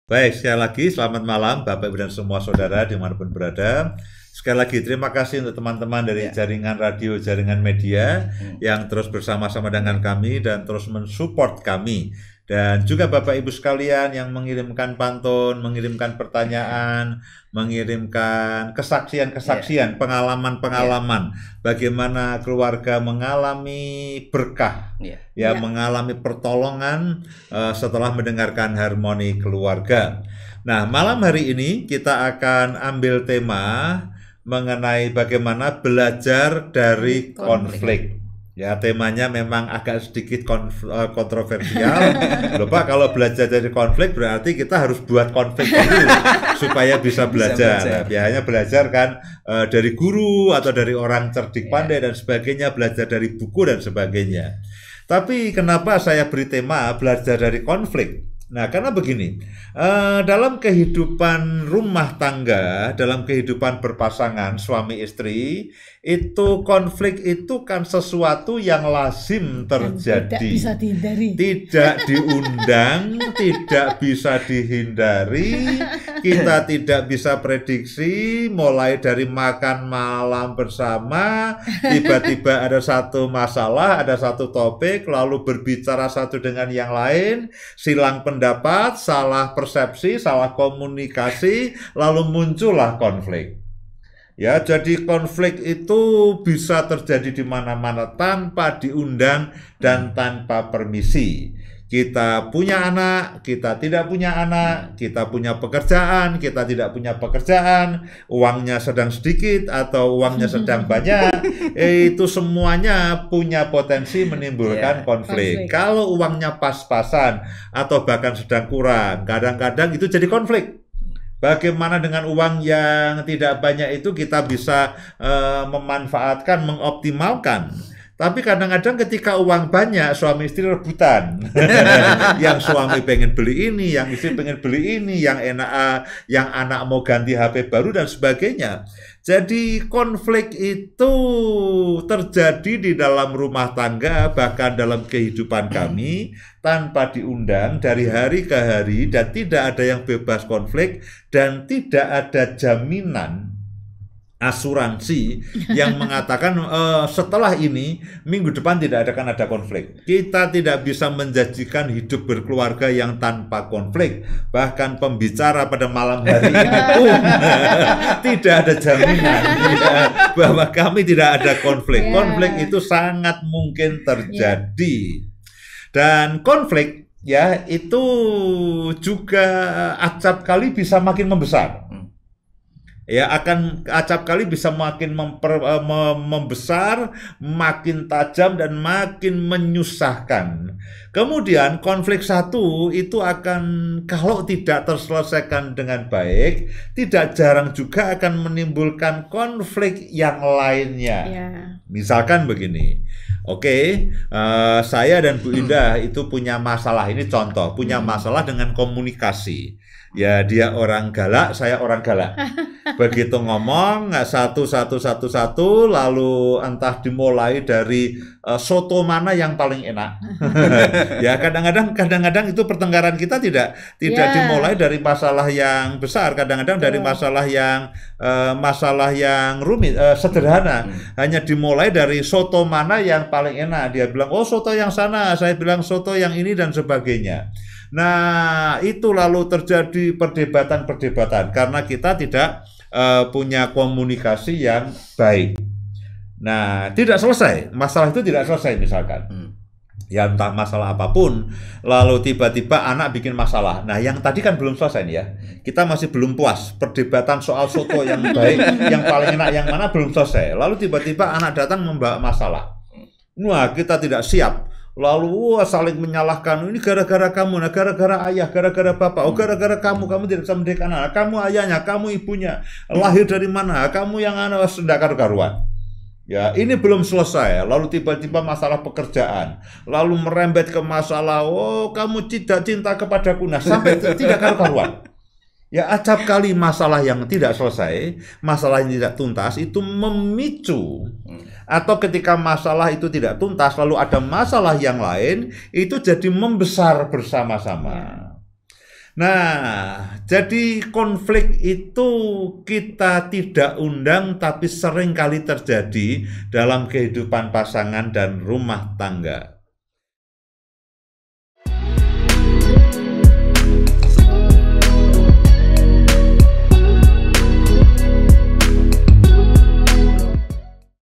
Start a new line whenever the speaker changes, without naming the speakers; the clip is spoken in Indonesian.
Baik, sekali lagi selamat malam Bapak Ibu dan semua saudara dimanapun berada. Sekali lagi terima kasih untuk teman-teman dari jaringan radio, jaringan media yang terus bersama-sama dengan kami dan terus mensupport kami. Dan juga Bapak Ibu sekalian yang mengirimkan pantun, mengirimkan pertanyaan, mengirimkan kesaksian-kesaksian, pengalaman-pengalaman bagaimana keluarga mengalami berkah, mengalami pertolongan setelah mendengarkan harmoni keluarga. Nah, malam hari ini kita akan ambil tema mengenai bagaimana belajar dari konflik. Ya, temanya memang agak sedikit kontroversial. Lupa kalau belajar dari konflik berarti kita harus buat konflik dulu supaya bisa belajar. Nah, biasanya belajar kan dari guru atau dari orang cerdik pandai dan sebagainya, belajar dari buku dan sebagainya. Tapi kenapa saya beri tema belajar dari konflik? Nah, karena begini, dalam kehidupan rumah tangga, dalam kehidupan berpasangan suami istri, itu konflik itu kan sesuatu yang lazim terjadi.
Tidak bisa dihindari.
Tidak diundang, tidak bisa dihindari, kita tidak bisa prediksi, mulai dari makan malam bersama, tiba-tiba ada satu masalah, ada satu topik, lalu berbicara satu dengan yang lain, silang pendapat, salah persepsi, salah komunikasi, lalu muncullah konflik. Ya, jadi konflik itu bisa terjadi di mana-mana tanpa diundang dan tanpa permisi. Kita punya anak, kita tidak punya anak, kita punya pekerjaan, kita tidak punya pekerjaan, uangnya sedang sedikit atau uangnya sedang banyak, itu semuanya punya potensi menimbulkan konflik. Kalau uangnya pas-pasan atau bahkan sedang kurang, kadang-kadang itu jadi konflik. Bagaimana dengan uang yang tidak banyak itu kita bisa memanfaatkan, mengoptimalkan. Tapi kadang-kadang ketika uang banyak, suami istri rebutan. Yang suami pengen beli ini, yang istri pengen beli ini, yang anak mau ganti HP baru dan sebagainya. Jadi konflik itu terjadi di dalam rumah tangga, bahkan dalam kehidupan kami, tanpa diundang dari hari ke hari, dan tidak ada yang bebas konflik, dan tidak ada jaminan asuransi yang mengatakan setelah ini minggu depan tidak akan ada konflik. Kita tidak bisa menjanjikan hidup berkeluarga yang tanpa konflik. Bahkan pembicara pada malam hari ini pun tidak ada jaminan bahwa kami tidak ada konflik. Konflik itu sangat mungkin terjadi. Dan konflik itu juga acap kali bisa makin membesar. Akan acap kali bisa makin membesar, makin tajam dan makin menyusahkan. Kemudian konflik satu itu akan, kalau tidak terselesaikan dengan baik, tidak jarang juga akan menimbulkan konflik yang lainnya. Misalkan begini. Saya dan Bu Indah itu punya masalah, ini contoh, punya masalah dengan komunikasi. Ya, dia orang galak, saya orang galak. Begitu ngomong satu, lalu entah dimulai dari soto mana yang paling enak. Ya, kadang-kadang itu pertengkaran kita tidak dimulai dari masalah yang besar, kadang-kadang dari masalah yang rumit, sederhana. Hanya dimulai dari soto mana yang paling enak. Dia bilang, oh soto yang sana, saya bilang soto yang ini dan sebagainya. Nah, itu lalu terjadi perdebatan karena kita tidak punya komunikasi yang baik. Nah, tidak selesai, masalah itu tidak selesai misalkan. Ya, entah masalah apapun, lalu tiba-tiba anak bikin masalah. Nah, yang tadi kan belum selesai nih ya. Kita masih belum puas, perdebatan soal soto yang baik, yang paling enak yang mana belum selesai. Lalu tiba-tiba anak datang membawa masalah. Wah, kita tidak siap. Lalu saling menyalahkan, ini gara-gara kamu, nah gara-gara ayah, gara-gara bapak, oh gara-gara kamu tidak bisa mendirikan anak, kamu ayahnya, kamu ibunya, lahir dari mana, kamu yang sudah karu-karuan. Ya, ini belum selesai, lalu tiba-tiba masalah pekerjaan, lalu merembet ke masalah, oh kamu tidak cinta kepadaku, nah sampai tidak karu-karuan. Ya, acap kali masalah yang tidak selesai, masalah yang tidak tuntas itu memicu. Atau ketika masalah itu tidak tuntas, lalu ada masalah yang lain, itu jadi membesar bersama-sama. Nah, jadi konflik itu kita tidak undang tapi sering kali terjadi dalam kehidupan pasangan dan rumah tangga.